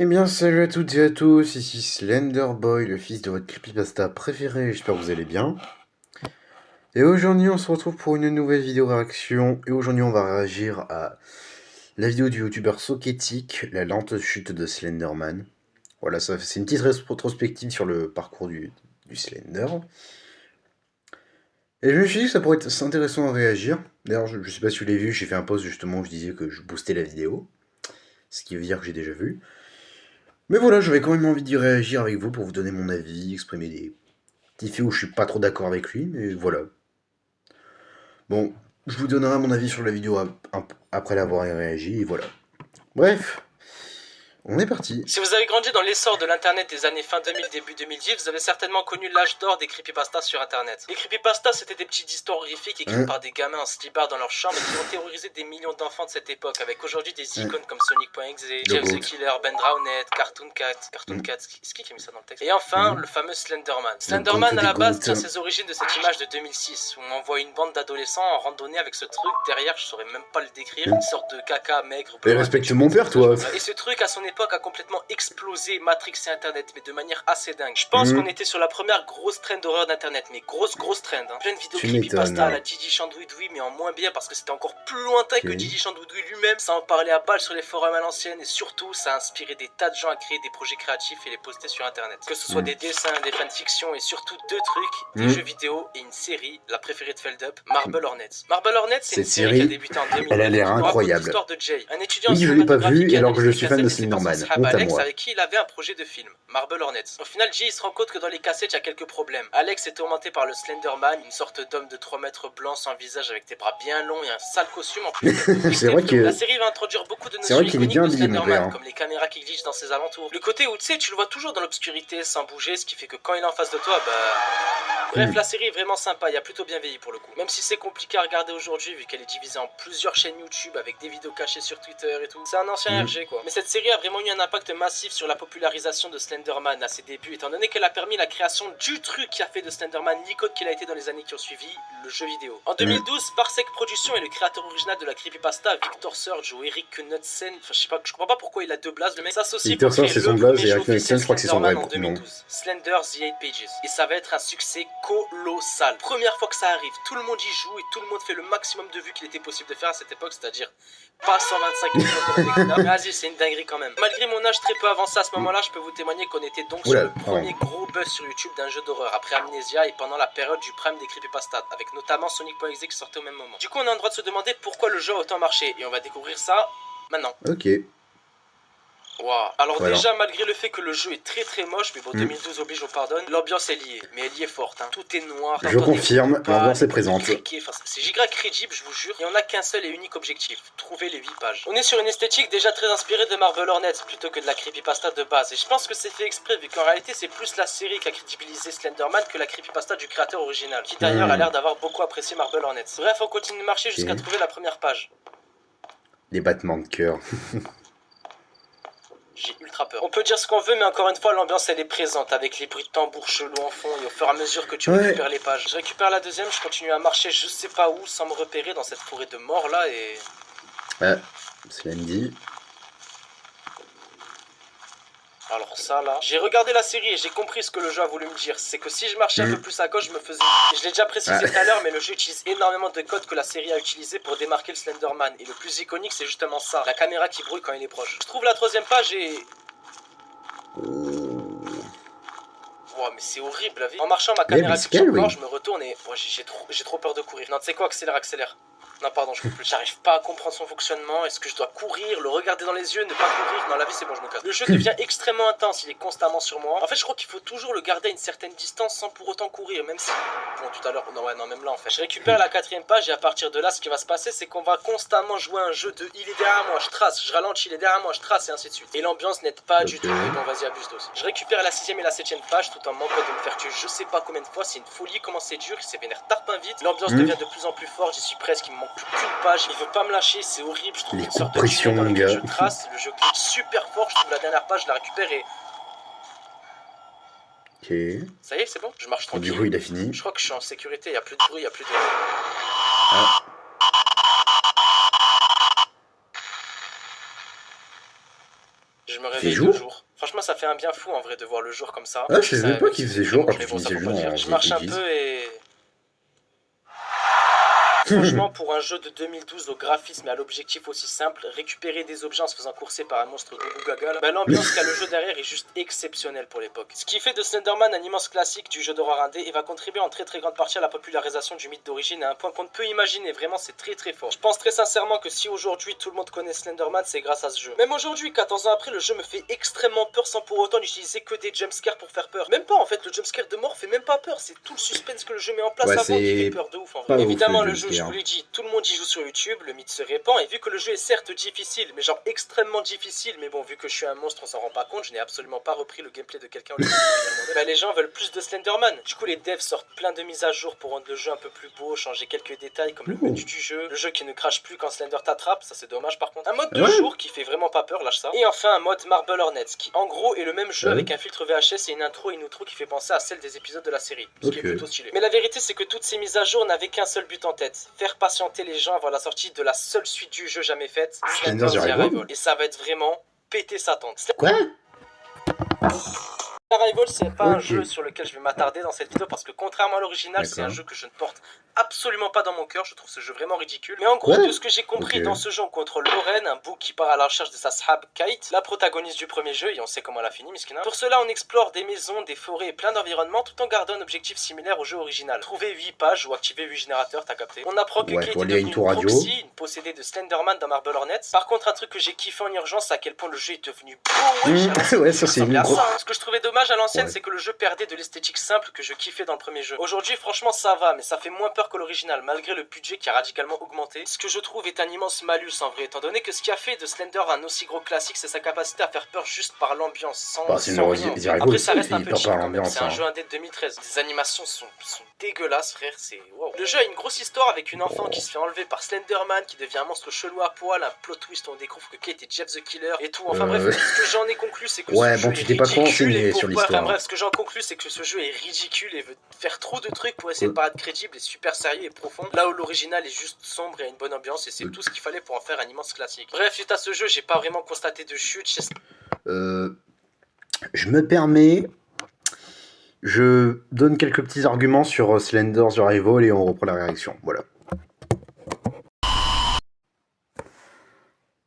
Eh bien, salut à toutes et à tous, ici Slenderboy, le fils de votre creepypasta préféré, j'espère que vous allez bien. Et aujourd'hui, on se retrouve pour une nouvelle vidéo réaction, et aujourd'hui, on va réagir à la vidéo du youtubeur Soketic, la lente chute de Slenderman. Voilà, ça, c'est une petite rétrospective sur le parcours du Slender. Et je me suis dit que ça pourrait être intéressant à réagir. D'ailleurs, je sais pas si vous l'avez vu, j'ai fait un post justement où je disais que je boostais la vidéo, ce qui veut dire que j'ai déjà vu. Mais voilà, j'avais quand même envie d'y réagir avec vous pour vous donner mon avis, exprimer des petit fait où je suis pas trop d'accord avec lui, mais voilà. Bon, je vous donnerai mon avis sur la vidéo après l'avoir réagi, et voilà. Bref, on est parti. Si vous avez grandi dans l'essor de l'internet des années fin 2000, début 2010, vous avez certainement connu l'âge d'or des creepypastas sur internet. Les creepypastas, c'était des petites histoires horrifiques écrites par des gamins en slibard dans leur chambre et qui ont terrorisé des millions d'enfants de cette époque, avec aujourd'hui des icônes comme Sonic.exe, James the Killer, Ben Drowned, Cartoon Cat, c'est qui a mis ça dans le texte? Et enfin, le fameux Slenderman. Slenderman à la base tient ses origines de cette image de 2006, où on voit une bande d'adolescents en randonnée avec ce truc derrière, je saurais même pas le décrire, une sorte de caca maigre. Mais respecte mon père, toi. Et ce truc à son époque a complètement explosé Matrix et internet, mais de manière assez dingue. Je pense qu'on était sur la première grosse trend d'horreur d'internet, mais grosse trend, hein. Plein de vidéos creepypasta à la Gigi Chandouidoui, mais en moins bien parce que c'était encore plus lointain que Gigi Chandouidoui lui-même. Ça en parlait à balle sur les forums à l'ancienne et surtout ça a inspiré des tas de gens à créer des projets créatifs et les poster sur internet. Que ce soit des dessins, des fanfictions et surtout deux trucs, des jeux vidéo et une série, la préférée de Feldup, Marble Hornets. Marble Hornets, c'est une série qui a débuté en 2000. Elle a l'air incroyable. L'histoire de Jay, un étudiant oui, je l'ai pas vu alors que je suis fan de Slenderman. Honte à moi. Avec qui il avait un projet de film, Marble Hornets. Au final, Jay il se rend compte que dans les cassettes, il y a quelques problèmes. Alex est tourmenté par le Slenderman, une sorte d'homme de 3 mètres blanc sans visage avec des bras bien longs et un sale costume en plus. C'est vrai que la série va introduire beaucoup de notions iconiques de Slenderman, père. comme les caméras qui glitchent dans ses alentours. Le côté où tu sais, tu le vois toujours dans l'obscurité sans bouger, ce qui fait que quand il est en face de toi, bref, la série est vraiment sympa, il a plutôt bien vieilli pour le coup. Même si c'est compliqué à regarder aujourd'hui vu qu'elle est divisée en plusieurs chaînes YouTube avec des vidéos cachées sur Twitter et tout. C'est un ancien RG quoi. Mais cette série a vraiment eu un impact massif sur la popularisation de Slenderman à ses débuts, étant donné qu'elle a permis la création du truc qui a fait de Slenderman l'icône qu'il a été dans les années qui ont suivi, le jeu vidéo. En 2012, Parsec Productions et le créateur original de la creepypasta, Victor Surge ou Eric Knudsen, enfin je sais pas, je comprends pas pourquoi il a deux blazes, le mec s'associe pour créer le premier jeu officiel Slenderman en 2012, Slender The 8 Pages. Et ça va être un succès colossal. Première fois que ça arrive, tout le monde y joue et tout le monde fait le maximum de vues qu'il était possible de faire à cette époque, c'est-à-dire pas 125 millions mais vas-y, c'est une dinguerie quand même. Malgré mon âge très peu avancé à ce moment-là, je peux vous témoigner qu'on était donc sur le premier gros buzz sur YouTube d'un jeu d'horreur après Amnesia et pendant la période du prime des creepypastas, avec notamment Sonic.exe qui sortait au même moment. Du coup, on a le droit de se demander pourquoi le jeu a autant marché et on va découvrir ça maintenant. Ok. Wow. Alors déjà, malgré le fait que le jeu est très moche, mais bon, 2012 oblige, on pardonne, l'ambiance est liée, mais elle y est forte, hein. Tout est noir. Je confirme, l'ambiance est présente. C'est giga crédible, je vous jure, et on n'a qu'un seul et unique objectif, trouver les 8 pages. On est sur une esthétique déjà très inspirée de Marble Hornets, plutôt que de la creepypasta de base, et je pense que c'est fait exprès, vu qu'en réalité c'est plus la série qui a crédibilisé Slenderman que la creepypasta du créateur original, qui d'ailleurs a l'air d'avoir beaucoup apprécié Marble Hornets. Bref, on continue de marcher jusqu'à trouver la première page. Des battements de cœur. J'ai ultra peur. On peut dire ce qu'on veut, mais encore une fois, l'ambiance elle est présente avec les bruits de tambour chelous en fond et au fur et à mesure que tu récupères les pages. Je récupère la deuxième, je continue à marcher je sais pas où sans me repérer dans cette forêt de mort là et... Slendy. Alors ça là, j'ai regardé la série et j'ai compris ce que le jeu a voulu me dire. C'est que si je marchais un peu plus à gauche, je me faisais... Et je l'ai déjà précisé tout à l'heure, mais le jeu utilise énormément de codes que la série a utilisé pour démarquer le Slenderman. Et le plus iconique, c'est justement ça, la caméra qui brouille quand il est proche. Je trouve la troisième page et... Wow, mais c'est horrible la vie. En marchant, ma caméra pique encore, je me retourne et... Oh, j'ai trop peur de courir. Non, tu sais quoi, accélère. Non, pardon, je peux plus. J'arrive pas à comprendre son fonctionnement. Est-ce que je dois courir, le regarder dans les yeux, ne pas courir? Non, la vie, c'est bon, je me casse. Le jeu devient extrêmement intense, il est constamment sur moi. En fait, je crois qu'il faut toujours le garder à une certaine distance sans pour autant courir, même si... Bon, tout à l'heure... Non, même là, en fait. Je récupère la quatrième page et à partir de là, ce qui va se passer, c'est qu'on va constamment jouer un jeu de... Il est derrière moi, je trace, je ralentis, il est derrière moi, je trace, et ainsi de suite. Et l'ambiance n'aide pas du tout. Mais bon, vas-y, abuse aussi. Je récupère la sixième et la septième page tout en manquant de me faire tuer je sais pas combien de fois. C'est une folie comment c'est dur, il s'est vénère tarpin vite. L'ambiance devient de plus en plus forte, j'y suis presque, il me manque plus qu'une page. Il veut pas me lâcher, c'est horrible, je trouve une sorte de tunnel dans lequel je trace, le jeu glitch super fort, je trouve la dernière page, je la récupère et... Ok. Ça y est, c'est bon, je marche tranquille. Du coup, il a fini. Je crois que je suis en sécurité, il y a plus de bruit, il y a plus de... Je me fait réveille de jour? jour. Franchement, ça fait un bien fou en vrai de voir le jour comme ça. Ah, Même je si savais ça, pas même qu'il si faisait c'est très jour moche, quand tu mais bon, ça finissais le faut jeu pas dire. en Je marche un Pages. peu et franchement, pour un jeu de 2012 au graphisme et à l'objectif aussi simple, récupérer des objets en se faisant courser par un monstre Gougou Gaga, bah, l'ambiance qu'a le jeu derrière est juste exceptionnelle pour l'époque. Ce qui fait de Slenderman un immense classique du jeu d'horreur indé et va contribuer en très grande partie à la popularisation du mythe d'origine à un point qu'on ne peut imaginer. Vraiment, c'est très fort. Je pense très sincèrement que si aujourd'hui tout le monde connaît Slenderman, c'est grâce à ce jeu. Même aujourd'hui, 14 ans après, le jeu me fait extrêmement peur sans pour autant n'utiliser que des jumpscares pour faire peur. Même pas en fait, le jumpscare de mort fait même pas peur, c'est tout le suspense que le jeu met en place Ouais, avant qui fait c'est peur de ouf en vrai. pas ouf Évidemment, le le jeu, je vous jumpscare. l'ai dit, tout le monde y joue sur YouTube, le mythe se répand, et vu que le jeu est certes difficile, mais genre extrêmement difficile, mais bon, vu que je suis un monstre, on s'en rend pas compte, je n'ai absolument pas repris le gameplay de quelqu'un au bah, les gens veulent plus de Slenderman. Du coup, les devs sortent plein de mises à jour pour rendre le jeu un peu plus beau, changer quelques détails comme le Ouh. menu du jeu, le jeu qui ne crache plus quand Slender t'attrape, ça c'est dommage par contre. Un mode de Ouais. jour qui fait vraiment pas peur, lâche ça. Et enfin, un mode Marble Hornets, qui en gros est le même jeu Ouais. avec un filtre VHS et une intro et une outro qui fait penser à celle des épisodes de la série, ce qui est Ok. plutôt stylé. Mais la vérité, c'est que toutes ces mises à jour n'avaient qu'un seul but en tête, faire patienter les gens avant la sortie de la seule suite du jeu jamais faite, Slender's Slender's Arrival. Et ça va être vraiment péter sa tente. Quoi? Arrival, c'est pas un Ok. jeu sur lequel je vais m'attarder dans cette vidéo parce que contrairement à l'original, c'est un D'accord. jeu que je ne porte absolument pas dans mon cœur. Je trouve ce jeu vraiment ridicule. Mais en gros, Quoi? de ce que j'ai compris, Ok. dans ce jeu, on contrôle Lauren, un bouc qui part à la recherche de sa Shab Kate, la protagoniste du premier jeu, et on sait comment elle a fini, Miskina. Pour cela, on explore des maisons, des forêts et plein d'environnements tout en gardant un objectif similaire au jeu original. Trouver 8 pages ou activer 8 générateurs, t'as capté. On apprend que Ouais, Kate faut est aller à une devenue tour une radio. proxy, une possédée de Slenderman dans Marble Hornets. Par contre, un truc que j'ai kiffé en urgence, c'est à quel point le jeu est devenu beau. Ouais, ça c'est ressemblait une à grosse. ça, hein. Ce que je trouvais dommage à l'ancienne, Ouais. c'est que le jeu perdait de l'esthétique simple que je kiffais dans le premier jeu. Aujourd'hui, franchement, ça va, mais ça fait moins peur que l'original, malgré le budget qui a radicalement augmenté. Ce que je trouve est un immense malus en vrai, étant donné que ce qui a fait de Slender un aussi gros classique, c'est sa capacité à faire peur juste par l'ambiance, sans Bah, c'est une rien. En fait. Arrival Après, ça aussi, reste un il peu perd cheap par quand même. l'ambiance. C'est un Hein. jeu indé de 2013. Les animations sont dégueulasses, frère. C'est wow. Le jeu a une grosse histoire avec une enfant qui se fait enlever par Slenderman, qui devient un monstre chelou à poil, un plot twist où on découvre que Kate est Jeff the Killer et tout. Enfin bref, ce que j'en ai conclu, c'est que Ouais, ce bon, jeu tu est t'es pas trop ridicule renseigné et sur pourquoi. Enfin l'histoire. bref, ce que j'en conclus, c'est que ce jeu est ridicule et veut faire trop de trucs pour essayer de paraître crédible et super sérieux et profond. Là où l'original est juste sombre et a une bonne ambiance et c'est tout ce qu'il fallait pour en faire un immense classique. Bref, suite à ce jeu, j'ai pas vraiment constaté de chute. Je me permets. Je donne quelques petits arguments sur Slender's Arrival et on reprend la réaction. Voilà.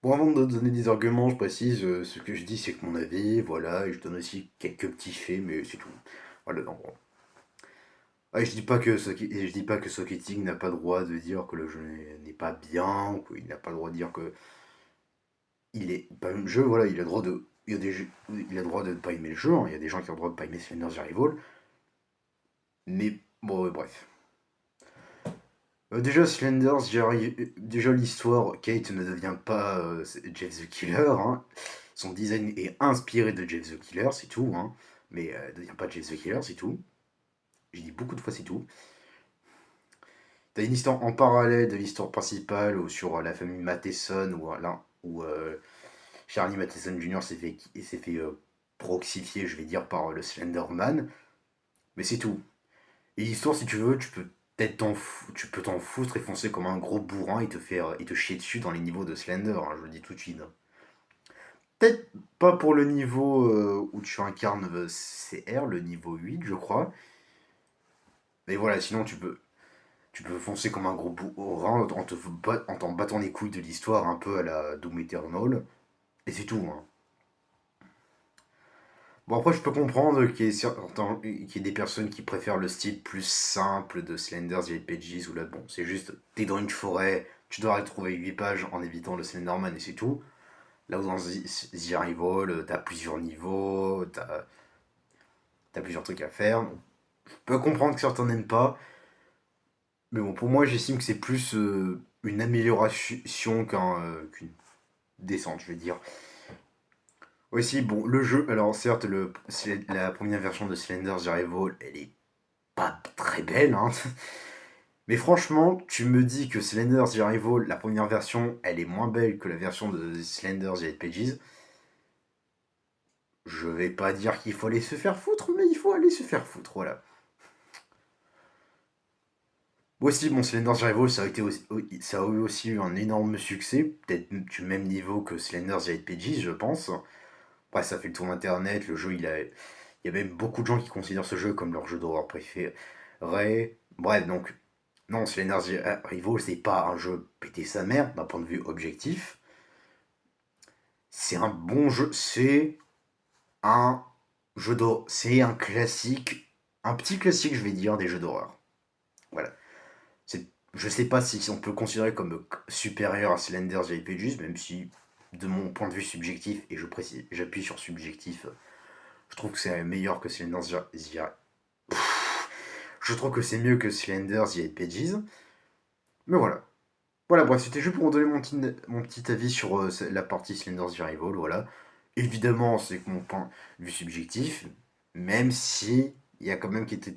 Bon, avant de donner des arguments, je précise, ce que je dis c'est que mon avis, voilà, et je donne aussi quelques petits faits, mais c'est tout. Voilà, non. Ouais, je dis pas que Socketing n'a pas le droit de dire que le jeu n'est pas bien, ou qu'il n'a pas le droit de dire que il est pas un jeu, voilà, il a le droit de. Il y a des jeux, il a le droit de ne pas aimer le jeu, hein, il y a des gens qui ont le droit de pas aimer Slender's Arrival. Mais bon, bref. Déjà, déjà l'histoire, Kate ne devient pas Jeff the Killer. Hein. Son design est inspiré de Jeff the Killer, c'est tout. Hein. Mais elle ne devient pas Jeff the Killer, c'est tout. J'ai dit beaucoup de fois, c'est tout. T'as une histoire en parallèle de l'histoire principale ou sur la famille Matheson où Charlie Matheson Jr. s'est fait proxifier, je vais dire, par le Slenderman. Mais c'est tout. Et l'histoire, si tu veux, tu peux t'en foutre et foncer comme un gros bourrin et te chier dessus dans les niveaux de Slender, hein, je le dis tout de suite. Peut-être pas pour le niveau où tu incarnes CR, le niveau 8, je crois. Mais voilà, sinon tu peux foncer comme un gros bourrin en t'en battant les couilles de l'histoire un peu à la Doom Eternal. Et c'est tout. Hein. Bon, après, je peux comprendre qu'il y ait des personnes qui préfèrent le style plus simple de Slender's Yellow Pages, où là, bon, c'est juste, t'es dans une forêt, tu dois retrouver 8 pages en évitant le Slenderman et c'est tout. Là où dans The Arrival, t'as plusieurs niveaux, t'as plusieurs trucs à faire. Donc, je peux comprendre que certains n'aiment pas, mais bon, pour moi, j'estime que c'est plus une amélioration qu'une descente, je veux dire. Aussi, bon, le jeu, alors certes, la première version de Slender's Arrival, elle est pas très belle, hein. Mais franchement, tu me dis que Slender's Arrival, la première version, elle est moins belle que la version de Slender's Yellow Pages. Je vais pas dire qu'il faut aller se faire foutre, mais il faut aller se faire foutre, voilà. Aussi, bon, Slender's Arrival, ça a aussi eu un énorme succès, peut-être du même niveau que Slender's Yellow Pages, je pense. Bref, ça fait le tour d'internet, le jeu il y a même beaucoup de gens qui considèrent ce jeu comme leur jeu d'horreur préféré. Bref, donc, non, Slender's Rival, c'est pas un jeu péter sa mère d'un point de vue objectif. C'est un bon jeu, un c'est un classique, un petit classique, je vais dire, des jeux d'horreur. Voilà. Je sais pas si on peut le considérer comme supérieur à Slender's JPGs, même si, de mon point de vue subjectif, et je précise, j'appuie sur subjectif, je trouve que c'est meilleur que Slender's Je trouve que c'est mieux que Slender's JPGs. Mais voilà. Voilà, bref, c'était juste pour vous donner mon petit avis sur la partie Slender's Rival, voilà. Évidemment, c'est que mon point de vue subjectif, même si il y a quand même quelques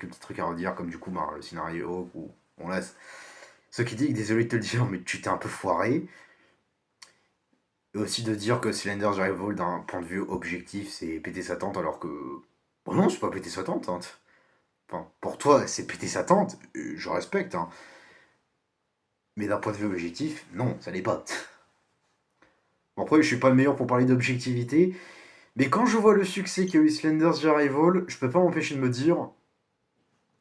petits trucs à redire, comme du coup le scénario, où on laisse. Ce qui dit, désolé de te le dire, mais tu t'es un peu foiré. Et aussi de dire que Slender's Rival, d'un point de vue objectif, c'est péter sa tante, alors que. Bon, non, c'est pas péter sa tante, hein. Enfin, pour toi, c'est péter sa tante, je respecte, hein. Mais d'un point de vue objectif, non, ça l'est pas. Bon, après, je suis pas le meilleur pour parler d'objectivité, mais quand je vois le succès qu'a eu Slender's Rival, je peux pas m'empêcher de me dire.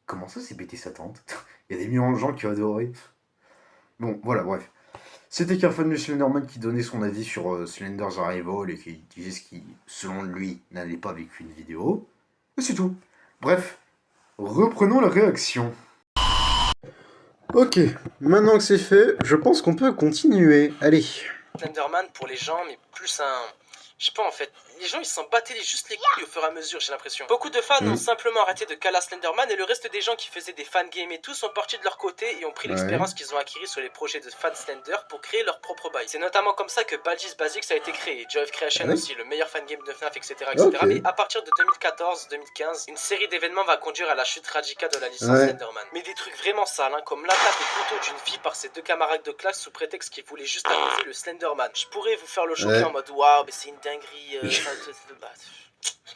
Comment ça, c'est péter sa tante? Il y a des millions de gens qui ont adoré. Bon, voilà, bref. C'était qu'un fan de Slenderman qui donnait son avis sur Slender's Arrival et qui disait ce qui, selon lui, n'allait pas avec une vidéo. Et c'est tout. Bref, reprenons la réaction. Ok, maintenant que c'est fait, je pense qu'on peut continuer. Allez. Slenderman pour les gens, mais plus un... Je sais pas en fait, les gens ils s'en battaient juste les couilles au fur et à mesure, j'ai l'impression. Beaucoup de fans ont simplement arrêté de caler Slenderman et le reste des gens qui faisaient des fangames et tout sont partis de leur côté et ont pris l'expérience qu'ils ont acquis sur les projets de fans Slender pour créer leur propre bail. C'est notamment comme ça que Baldi's Basics a été créé, Joy of Creation aussi, le meilleur fangame de FNAF, etc. Mais à partir de 2014-2015, une série d'événements va conduire à la chute radicale de la licence Slenderman. Mais des trucs vraiment sales, hein, comme l'attaque au couteau d'une fille par ses deux camarades de classe sous prétexte qu'ils voulaient juste accuser le Slenderman. Je pourrais vous faire le choquer en mode waouh, mais c'est une dinguerie.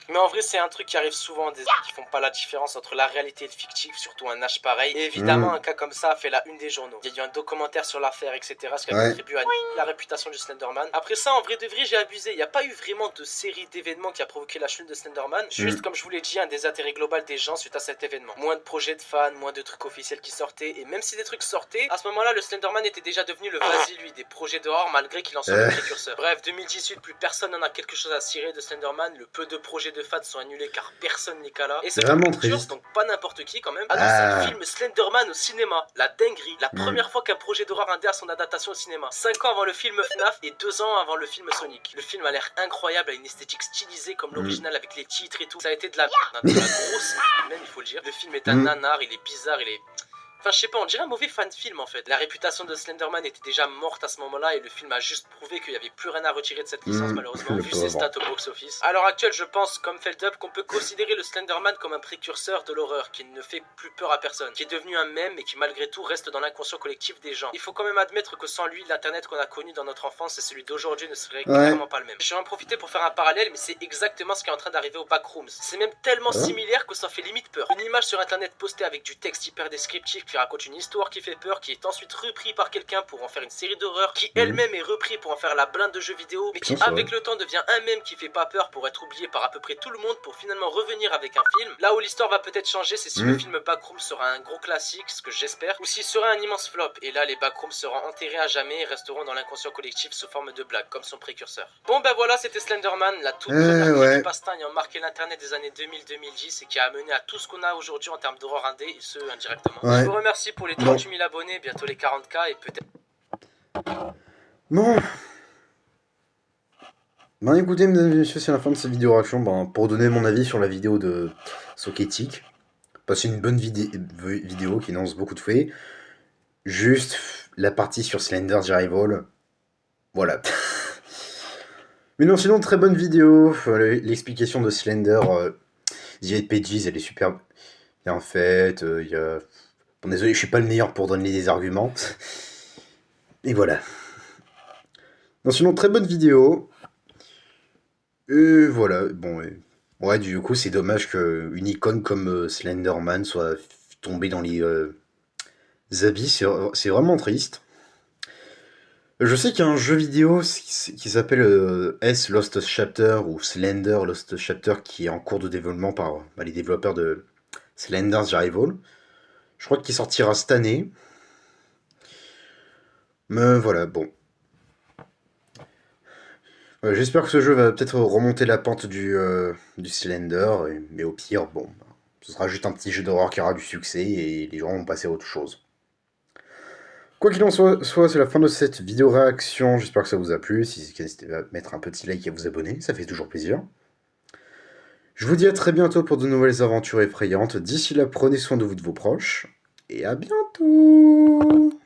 Mais en vrai, c'est un truc qui arrive souvent des qui font pas la différence entre la réalité et le fictif, surtout un âge pareil. Et évidemment, un cas comme ça a fait la une des journaux. Il y a eu un documentaire sur l'affaire, etc. Ce qui a contribué à la réputation du Slenderman. Après ça, en vrai de vrai, j'ai abusé. Il n'y a pas eu vraiment de série d'événements qui a provoqué la chute de Slenderman. Juste, comme je vous l'ai dit, un désintérêt global des gens suite à cet événement. Moins de projets de fans, moins de trucs officiels qui sortaient. Et même si des trucs sortaient, à ce moment-là, le Slenderman était déjà devenu le vas-y lui des projets d'horreur malgré qu'il en soit le précurseur. Bref, 2018, plus personne n'en a quelque chose à cirer de Slenderman. Le peu de projets de fans sont annulés car personne n'est qu'à là. Et c'est vraiment triste, donc pas n'importe qui quand même. Annonce le film Slenderman au cinéma. La dinguerie. La première fois qu'un projet d'horreur indé a son adaptation au cinéma. 5 ans avant le film FNAF et 2 ans avant le film Sonic. Le film a l'air incroyable, a une esthétique stylisée comme l'original avec les titres et tout. Ça a été de la grosse même, il faut le dire. Le film est un nanar, il est bizarre, il est... Enfin, je sais pas, on dirait un mauvais fan film en fait. La réputation de Slenderman était déjà morte à ce moment-là et le film a juste prouvé qu'il n'y avait plus rien à retirer de cette licence, malheureusement, vu ses stats au box-office. À l'heure actuelle, je pense, comme Feldup, qu'on peut considérer le Slenderman comme un précurseur de l'horreur, qui ne fait plus peur à personne, qui est devenu un mème et qui malgré tout reste dans l'inconscient collectif des gens. Il faut quand même admettre que sans lui, l'internet qu'on a connu dans notre enfance et celui d'aujourd'hui ne serait clairement pas le même. Je vais en profiter pour faire un parallèle, mais c'est exactement ce qui est en train d'arriver au Backrooms. C'est même tellement similaire que ça fait limite peur. Une image sur internet postée avec du texte hyper descriptif qui raconte une histoire qui fait peur, qui est ensuite repris par quelqu'un pour en faire une série d'horreur, qui elle-même est repris pour en faire la blinde de jeux vidéo, mais qui avec le temps devient un mème qui fait pas peur pour être oublié par à peu près tout le monde pour finalement revenir avec un film. Là où l'histoire va peut-être changer, c'est si le film Backrooms sera un gros classique, ce que j'espère, ou s'il sera un immense flop, et là les Backrooms seront enterrés à jamais et resteront dans l'inconscient collectif sous forme de blague, comme son précurseur. Bon ben voilà, c'était Slenderman, la toute première creepypasta ayant marqué l'internet des années 2000-2010 et qui a amené à tout ce qu'on a aujourd'hui en termes d'horreur indé, et ce indirectement. Je vous remercie pour les 38 000 abonnés, bientôt les 40K et peut-être... Bon. Ben écoutez, mesdames et messieurs, c'est la fin de cette vidéo réaction. Ben, pour donner mon avis sur la vidéo de Soketic. C'est une bonne vidéo qui lance beaucoup de faits. Juste la partie sur Slender's Rival. Voilà. Mais non, sinon, très bonne vidéo. L'explication de Slender, The Pages, elle est super bien faite. Bon, désolé, je suis pas le meilleur pour donner des arguments. Et voilà. Non, sinon, très bonne vidéo. Et voilà. Bon, ouais, du coup, c'est dommage qu'une icône comme Slenderman soit tombée dans les abysses. C'est vraiment triste. Je sais qu'il y a un jeu vidéo qui s'appelle S Lost Chapter ou Slender Lost Chapter qui est en cours de développement par les développeurs de Slender's Arrival. Je crois qu'il sortira cette année. Mais voilà, bon. J'espère que ce jeu va peut-être remonter la pente du Slender, mais au pire, bon, ce sera juste un petit jeu d'horreur qui aura du succès et les gens vont passer à autre chose. Quoi qu'il en soit, c'est la fin de cette vidéo réaction. J'espère que ça vous a plu. Si c'est le cas, n'hésitez pas à mettre un petit like et à vous abonner, ça fait toujours plaisir. Je vous dis à très bientôt pour de nouvelles aventures effrayantes. D'ici là, prenez soin de vous, de vos proches, et à bientôt!